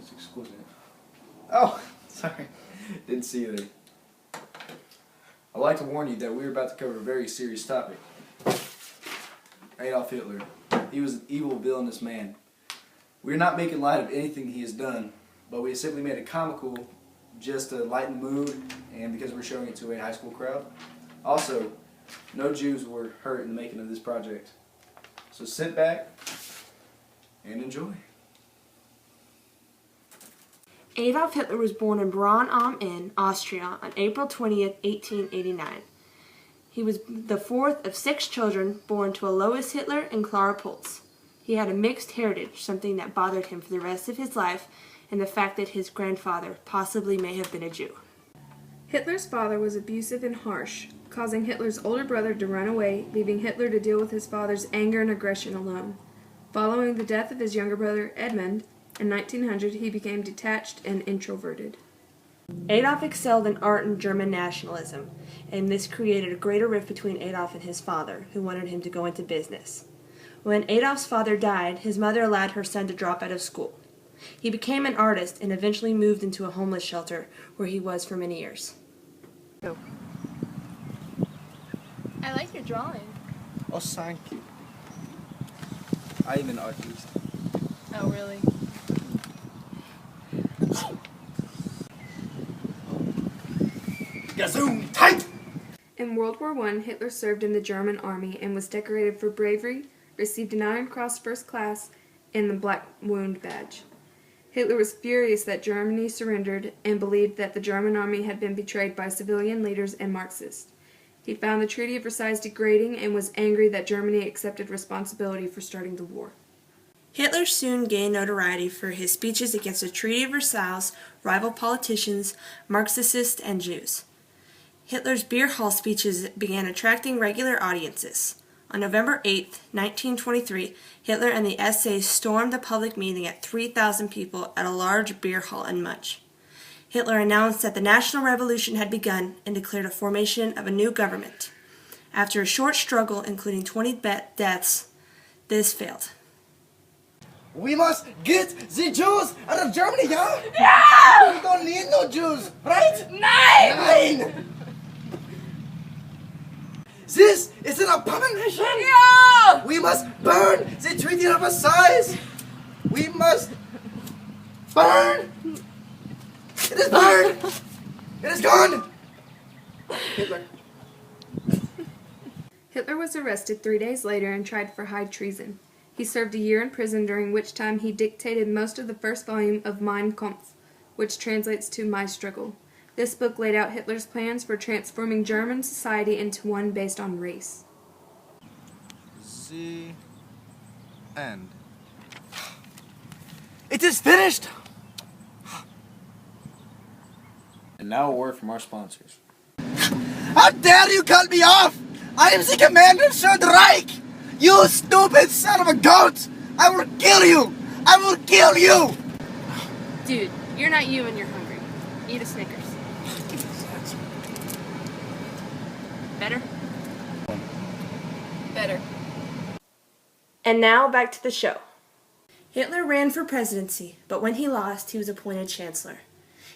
It's exquisite. Oh, sorry. Didn't see you there. I'd like to warn you that we're about to cover a very serious topic. Adolf Hitler. He was an evil, villainous man. We're not making light of anything he has done, but we simply made it comical just to lighten the mood and because we're showing it to a high school crowd. Also, no Jews were hurt in the making of this project. So sit back and enjoy. Adolf Hitler was born in Braun am Inn, Austria, on April 20th, 1889. He was the fourth of 6 children born to Alois Hitler and Clara Pultz. He had a mixed heritage, something that bothered him for the rest of his life, and the fact that his grandfather possibly may have been a Jew. Hitler's father was abusive and harsh, causing Hitler's older brother to run away, leaving Hitler to deal with his father's anger and aggression alone. Following the death of his younger brother Edmund, in 1900 he became detached and introverted. Adolf excelled in art and German nationalism, and this created a greater rift between Adolf and his father, who wanted him to go into business. When Adolf's father died, his mother allowed her son to drop out of school. He became an artist and eventually moved into a homeless shelter, where he was for many years. I like your drawing. Oh, thank you. I am an artist. Oh, really? Gazoom tight! In World War I, Hitler served in the German army and was decorated for bravery, received an Iron Cross First Class, and the Black Wound Badge. Hitler was furious that Germany surrendered and believed that the German army had been betrayed by civilian leaders and Marxists. He found the Treaty of Versailles degrading and was angry that Germany accepted responsibility for starting the war. Hitler soon gained notoriety for his speeches against the Treaty of Versailles, rival politicians, Marxists, and Jews. Hitler's beer hall speeches began attracting regular audiences. On November 8, 1923, Hitler and the SS stormed a public meeting at 3,000 people at a large beer hall in Munich. Hitler announced that the national revolution had begun and declared a formation of a new government. After a short struggle, including 20 deaths, this failed. We must get the Jews out of Germany, yeah? Yeah! We don't need no Jews, right? Nein! This is an abomination! Yeah! We must burn the Treaty of Versailles! We must burn! It is burned! It is gone! Hitler. Hitler was arrested 3 days later and tried for high treason. He served a year in prison, during which time he dictated most of the first volume of Mein Kampf, which translates to My Struggle. This book laid out Hitler's plans for transforming German society into one based on race. The end. It is finished! And now a word from our sponsors. How dare you cut me off! I am the commander of Third Reich! You stupid son of a goat! I will kill you! I will kill you! Dude, you're not you and you're hungry. Eat a Snickers. Better? Better. And now back to the show. Hitler ran for presidency, but when he lost, he was appointed chancellor.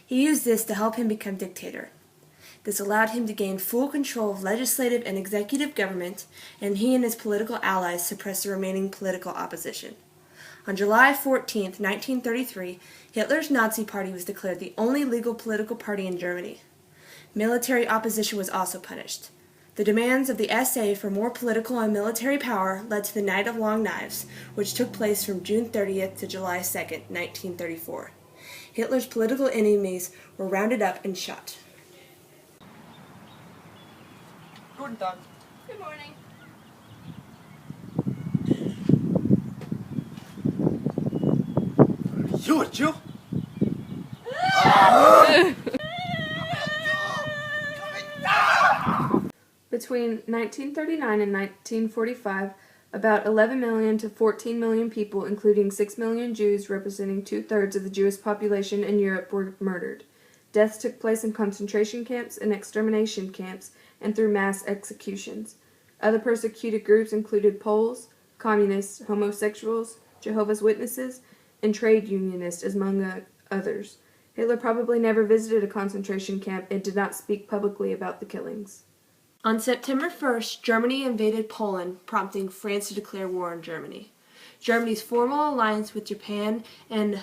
He used this to help him become dictator. This allowed him to gain full control of legislative and executive government, and he and his political allies suppressed the remaining political opposition. On July 14, 1933, Hitler's Nazi Party was declared the only legal political party in Germany. Military opposition was also punished. The demands of the SA for more political and military power led to the Night of Long Knives, which took place from June 30th to July 2nd, 1934. Hitler's political enemies were rounded up and shot. Guten Tag. Good morning. You a Jew? Between 1939 and 1945, about 11 million to 14 million people, including 6 million Jews representing 2/3 of the Jewish population in Europe, were murdered. Deaths took place in concentration camps and extermination camps and through mass executions. Other persecuted groups included Poles, communists, homosexuals, Jehovah's Witnesses, and trade unionists, among others. Hitler probably never visited a concentration camp and did not speak publicly about the killings. On September 1st, Germany invaded Poland, prompting France to declare war on Germany. Germany's formal alliance with Japan and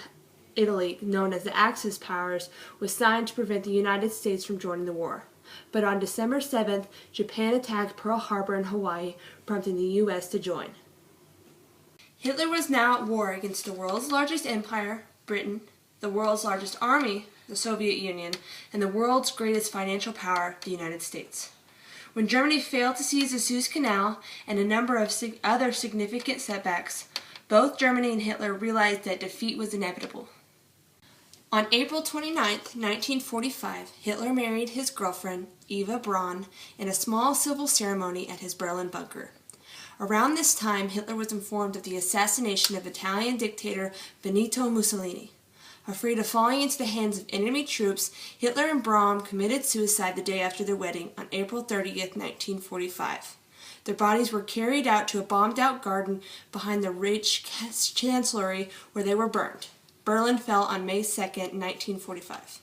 Italy, known as the Axis powers, was signed to prevent the United States from joining the war. But on December 7th, Japan attacked Pearl Harbor in Hawaii, prompting the U.S. to join. Hitler was now at war against the world's largest empire, Britain, the world's largest army, the Soviet Union, and the world's greatest financial power, the United States. When Germany failed to seize the Suez Canal and a number of other significant setbacks, both Germany and Hitler realized that defeat was inevitable. On April 29, 1945, Hitler married his girlfriend, Eva Braun, in a small civil ceremony at his Berlin bunker. Around this time, Hitler was informed of the assassination of Italian dictator Benito Mussolini. Afraid of falling into the hands of enemy troops, Hitler and Braun committed suicide the day after their wedding on April 30, 1945. Their bodies were carried out to a bombed-out garden behind the Reich Chancellery where they were burned. Berlin fell on May 2, 1945.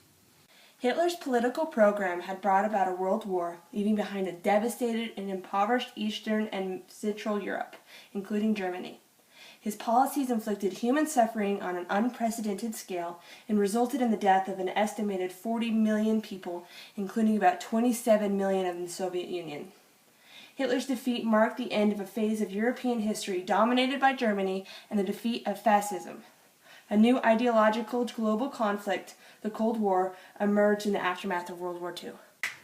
Hitler's political program had brought about a world war, leaving behind a devastated and impoverished Eastern and Central Europe, including Germany. His policies inflicted human suffering on an unprecedented scale and resulted in the death of an estimated 40 million people, including about 27 million in the Soviet Union. Hitler's defeat marked the end of a phase of European history dominated by Germany and the defeat of fascism. A new ideological global conflict, the Cold War, emerged in the aftermath of World War II.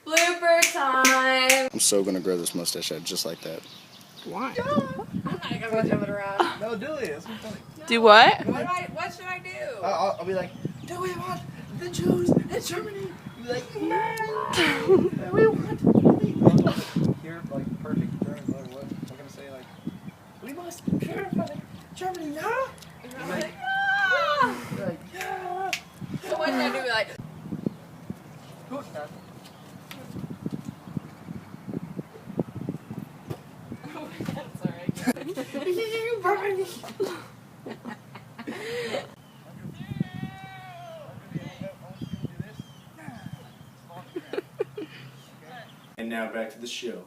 Blooper time! I'm so gonna grow this mustache out just like that. Why? I'm not gonna jump it around. No, do it. That's what I'm telling you. Do what? What should I do? I'll be like, do we want the Jews in Germany? You'll be like, no. We want here, like perfect German, what? I'm gonna say like, we must purify Germany, yeah? I'm like, You're like, yeah. so what should I do? Like, Good. And now back to the show.